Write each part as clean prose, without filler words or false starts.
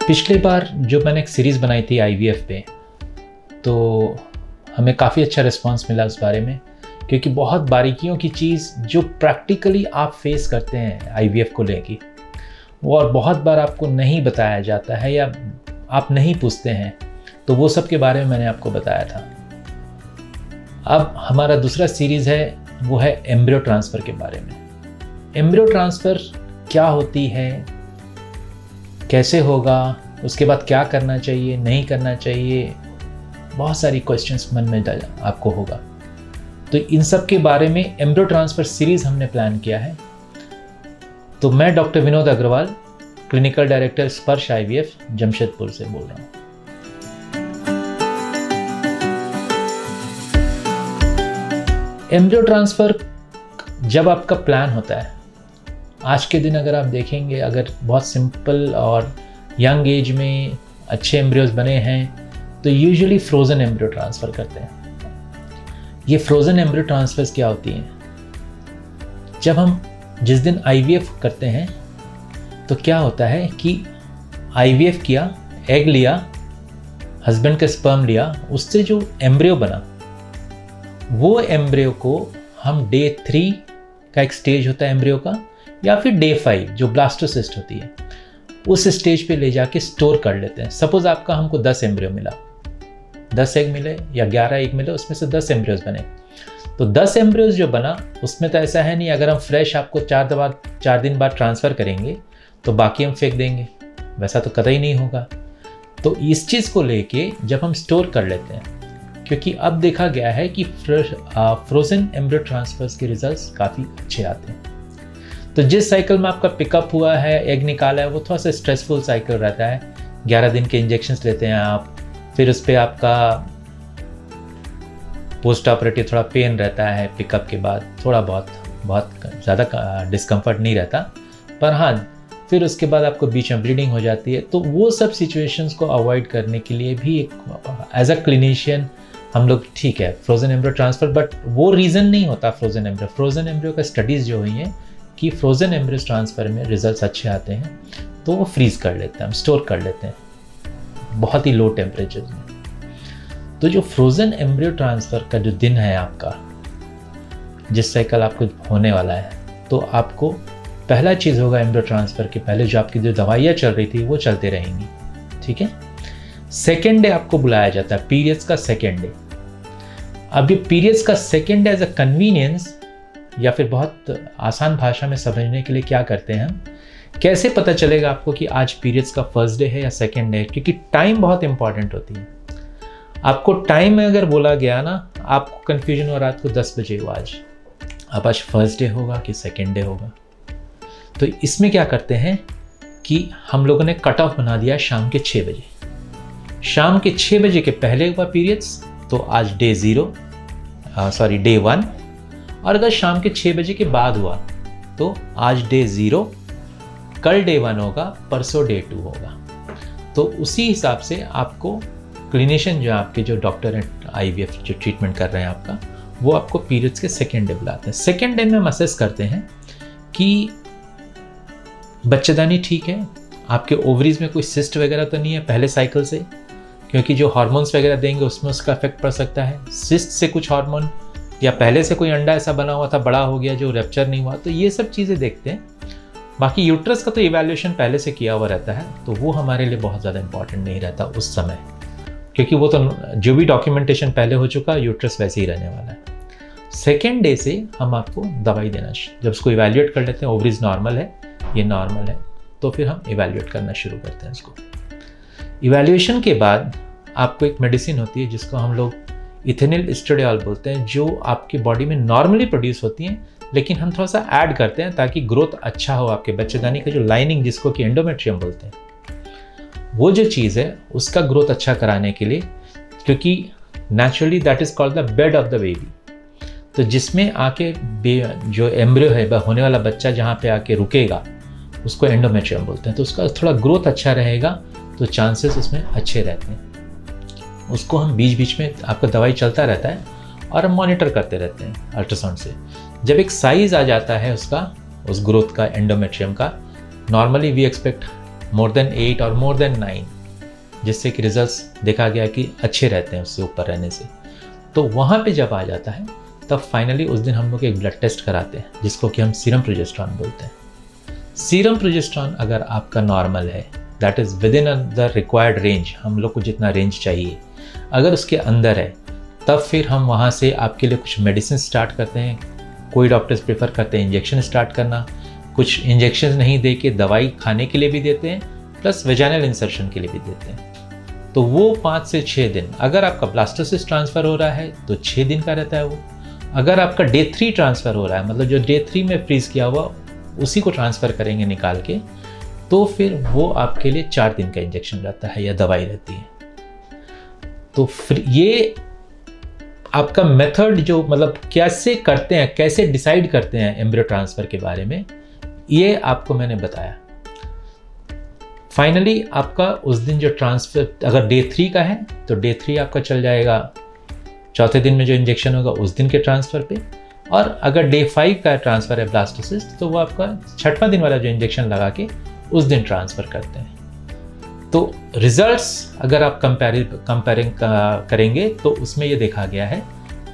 पिछली बार जो मैंने एक सीरीज़ बनाई थी आईवीएफ पे, तो हमें काफ़ी अच्छा रिस्पांस मिला उस बारे में, क्योंकि बहुत बारीकियों की चीज़ जो प्रैक्टिकली आप फेस करते हैं आईवीएफ को लेके, वो और बहुत बार आपको नहीं बताया जाता है या आप नहीं पूछते हैं, तो वो सब के बारे में मैंने आपको बताया था। अब हमारा दूसरा सीरीज़ है, वो है एम्ब्रियो ट्रांसफ़र के बारे में। एम्ब्रियो ट्रांसफ़र क्या होती है, कैसे होगा, उसके बाद क्या करना चाहिए, नहीं करना चाहिए, बहुत सारी क्वेश्चंस मन में आपको होगा। तो इन सब के बारे में एम्ब्रियो ट्रांसफ़र सीरीज़ हमने प्लान किया है। तो मैं doctor Vinod Agarwal, clinical director Sparsh IVF Jamshedpur से बोल रहा हूँ। एम्ब्रियो ट्रांसफ़र जब आपका प्लान होता है, आज के दिन अगर आप देखेंगे, अगर बहुत सिंपल और यंग एज में अच्छे एम्ब्रियोज बने हैं तो यूजुअली फ्रोज़न एम्ब्रियो ट्रांसफ़र करते हैं। ये फ्रोज़न एम्ब्रियो ट्रांसफ़र्स क्या होती हैं? जब हम जिस दिन आईवीएफ करते हैं तो क्या होता है कि आईवीएफ किया, एग लिया, हस्बैंड का स्पर्म लिया, उससे जो एम्ब्रियो बना, वो एम्ब्रियो को हम डे 3 का एक स्टेज होता है एम्ब्रियो का, या फिर डे 5 जो ब्लास्टोसिस्ट होती है, उस स्टेज पे ले जाके स्टोर कर लेते हैं। सपोज आपका हमको 10 एम्ब्रियो मिला, 10 एग मिले या 11 एग मिले, उसमें से 10 एम्ब्रियोज बने। तो 10 एम्ब्रियोज जो बना, उसमें तो ऐसा है नहीं अगर हम फ्रेश आपको 4 दिन बाद ट्रांसफ़र करेंगे तो बाकी हम फेंक देंगे, वैसा तो कतई नहीं होगा। तो इस चीज़ को लेके जब हम स्टोर कर लेते हैं, क्योंकि अब देखा गया है कि फ्रोज़न एम्ब्रियो ट्रांसफ़र्स के रिजल्ट्स काफ़ी अच्छे आते हैं। तो जिस साइकिल में आपका पिकअप हुआ है, एग निकाला है, वो थोड़ा सा स्ट्रेसफुल साइकिल रहता है। 11 दिन के इंजेक्शंस लेते हैं आप, फिर उस पर आपका पोस्ट ऑपरेटिव थोड़ा पेन रहता है पिकअप के बाद, थोड़ा बहुत ज़्यादा डिस्कम्फर्ट नहीं रहता, पर हाँ फिर उसके बाद आपको बीच में ब्लीडिंग हो जाती है। तो वो सब सिचुएशंस को अवॉइड करने के लिए भी एक एज अ क्लिनिशियन हम लोग, ठीक है फ्रोज़न एम्ब्रियो ट्रांसफ़र, बट वो रीज़न नहीं होता फ्रोज़न एम्ब्रियो का स्टडीज़ जो हुई हैं कि फ्रोज़न एम्ब्रियो ट्रांसफ़र में रिजल्ट्स अच्छे आते हैं, तो वो फ्रीज़ कर लेते हैं, हम स्टोर कर लेते हैं बहुत ही लो टेम्परेचर में। तो जो फ्रोज़न एम्ब्रियो ट्रांसफ़र का जो दिन है आपका, जिस साइकिल आपको होने वाला है, तो आपको पहला चीज़ होगा एम्ब्रियो ट्रांसफ़र के पहले जो आपकी जो दवाइयाँ चल रही थी वो चलते रहेंगी, ठीक है। सेकेंड डे आपको बुलाया जाता है, पीरियड्स का सेकेंड डे। अब ये पीरियड्स का second day as a convenience, या फिर बहुत आसान भाषा में समझने के लिए क्या करते हैं हम, कैसे पता चलेगा आपको कि आज पीरियड्स का फर्स्ट डे है या सेकेंड डे है, क्योंकि टाइम बहुत इंपॉर्टेंट होती है। आपको टाइम में अगर बोला गया ना, आपको कन्फ्यूजन हो रात को 10 बजे हो आज, अब आज फर्स्ट डे होगा कि सेकेंड डे होगा। तो इसमें क्या करते हैं कि हम लोगों ने कट ऑफ बना दिया शाम के 6 बजे। शाम के 6 बजे के पहले हुआ पीरियड्स तो आज डे 1, और अगर शाम के 6 बजे के बाद हुआ तो आज डे 0, कल डे 1 होगा, परसों डे 2 होगा। तो उसी हिसाब से आपको क्लिनिशियन जो आपके जो डॉक्टर हैं आईवीएफ जो ट्रीटमेंट कर रहे हैं आपका, वो आपको पीरियड्स के सेकेंड डे बुलाते हैं। सेकेंड डे में हम असेस करते हैं कि बच्चेदानी ठीक है, आपके ओवरीज में कोई सिस्ट वगैरह तो नहीं है पहले साइकिल से, क्योंकि जो हार्मोन्स वगैरह देंगे उसमें उसका इफेक्ट पड़ सकता है। सिस्ट से कुछ हार्मोन, या पहले से कोई अंडा ऐसा बना हुआ था बड़ा हो गया जो रैप्चर नहीं हुआ, तो ये सब चीज़ें देखते हैं। बाकी यूट्रस का तो इवैल्यूएशन पहले से किया हुआ रहता है, तो वो हमारे लिए बहुत ज़्यादा इंपॉर्टेंट नहीं रहता उस समय, क्योंकि वो तो जो भी डॉक्यूमेंटेशन पहले हो चुका, यूट्रस वैसे ही रहने वाला है। सेकेंड डे से हम आपको दवाई देना, जब उसको इवैल्यूएट कर लेते हैं, ओवरीज नॉर्मल है, ये नॉर्मल है, तो फिर हम इवैल्यूएट करना शुरू करते हैं उसको। इवैल्यूएशन के बाद आपको एक मेडिसिन होती है जिसको हम लोग इथेनिल एस्ट्राडियोल बोलते हैं, जो आपकी बॉडी में नॉर्मली प्रोड्यूस होती हैं, लेकिन हम थोड़ा सा ऐड करते हैं ताकि ग्रोथ अच्छा हो आपके बच्चेदानी का जो लाइनिंग, जिसको कि एंडोमेट्रियम बोलते हैं, वो जो चीज़ है उसका ग्रोथ अच्छा कराने के लिए, क्योंकि naturally that is called the bed of the baby. तो जिसमें आके जो एम्ब्रियो है, होने वाला बच्चा जहाँ पे आके रुकेगा, उसको एंडोमेट्रियम बोलते हैं। तो उसका थोड़ा ग्रोथ अच्छा रहेगा, तो चांसेस उसमें अच्छे रहते हैं। उसको हम बीच बीच में, आपका दवाई चलता रहता है और हम मॉनिटर करते रहते हैं अल्ट्रासाउंड से। जब एक साइज आ जाता है उसका, उस ग्रोथ का, एंडोमेट्रियम का, normally we expect more than 8 और मोर देन 9, जिससे कि रिजल्ट्स देखा गया कि अच्छे रहते हैं उससे ऊपर रहने से। तो वहाँ पे जब आ जाता है तब फाइनली उस दिन हम लोग एक ब्लड टेस्ट कराते हैं जिसको कि हम सीरम प्रोजेस्टेरॉन बोलते हैं। सीरम प्रोजेस्टेरॉन अगर आपका नॉर्मल है, that is with in the required range, हम लोग को जितना रेंज चाहिए, अगर उसके अंदर है, तब फिर हम वहाँ से आपके लिए कुछ मेडिसिन स्टार्ट करते हैं। कोई डॉक्टर्स प्रेफर करते हैं इंजेक्शन स्टार्ट करना, कुछ इंजेक्शन नहीं दे के दवाई खाने के लिए भी देते हैं, प्लस वेजाइनल इंसर्शन के लिए भी देते हैं। तो वो 5 से 6 दिन, अगर आपका ब्लास्टोसिस्ट ट्रांसफ़र हो रहा है तो 6 दिन का रहता है वो। अगर आपका डे 3 ट्रांसफ़र हो रहा है, मतलब जो डे 3 में फ्रीज़ किया हुआ उसी को ट्रांसफ़र करेंगे निकाल के, तो फिर वो आपके लिए 4 दिन का इंजेक्शन रहता है या दवाई रहती है। तो फिर ये आपका मेथड जो मतलब कैसे करते हैं, कैसे डिसाइड करते हैं एम्ब्रियो ट्रांसफ़र के बारे में, ये आपको मैंने बताया। फाइनली आपका उस दिन जो ट्रांसफ़र अगर डे 3 का है तो डे 3 आपका चल जाएगा, चौथे दिन में जो इंजेक्शन होगा उस दिन के ट्रांसफ़र पे। और अगर डे 5 का ट्रांसफ़र है ब्लास्टोसिस्ट तो वो आपका 6वां दिन वाला जो इंजेक्शन लगा के उस दिन ट्रांसफ़र करते हैं। तो रिजल्ट्स अगर आप कंपेयरिंग करेंगे तो उसमें ये देखा गया है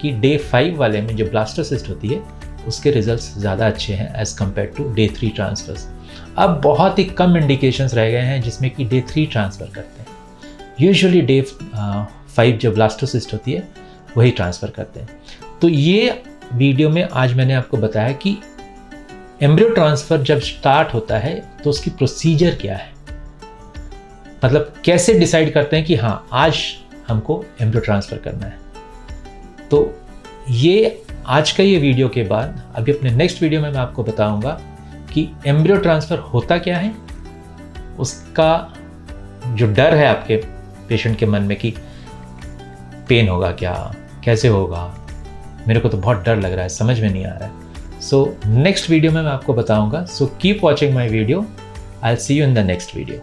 कि डे 5 वाले में जो ब्लास्टोसिस्ट होती है उसके रिजल्ट्स ज़्यादा अच्छे हैं as compared to day 3 transfers. अब बहुत ही कम इंडिकेशंस रह गए हैं जिसमें कि डे 3 ट्रांसफ़र करते हैं। यूजुअली डे 5 जो ब्लास्टोसिस्ट होती है वही ट्रांसफ़र करते हैं। तो ये वीडियो में आज मैंने आपको बताया कि एम्ब्रियो ट्रांसफ़र जब स्टार्ट होता है तो उसकी प्रोसीजर क्या है, मतलब कैसे डिसाइड करते हैं कि हाँ आज हमको एम्ब्रियो ट्रांसफ़र करना है। तो ये आज का ये वीडियो के बाद अभी अपने नेक्स्ट वीडियो में मैं आपको बताऊंगा कि एम्ब्रियो ट्रांसफ़र होता क्या है, उसका जो डर है आपके पेशेंट के मन में कि पेन होगा क्या, कैसे होगा, मेरे को तो बहुत डर लग रहा है, समझ में नहीं आ रहा है। सो नेक्स्ट वीडियो में मैं आपको बताऊंगा। So keep watching my video. I will see you in the next video.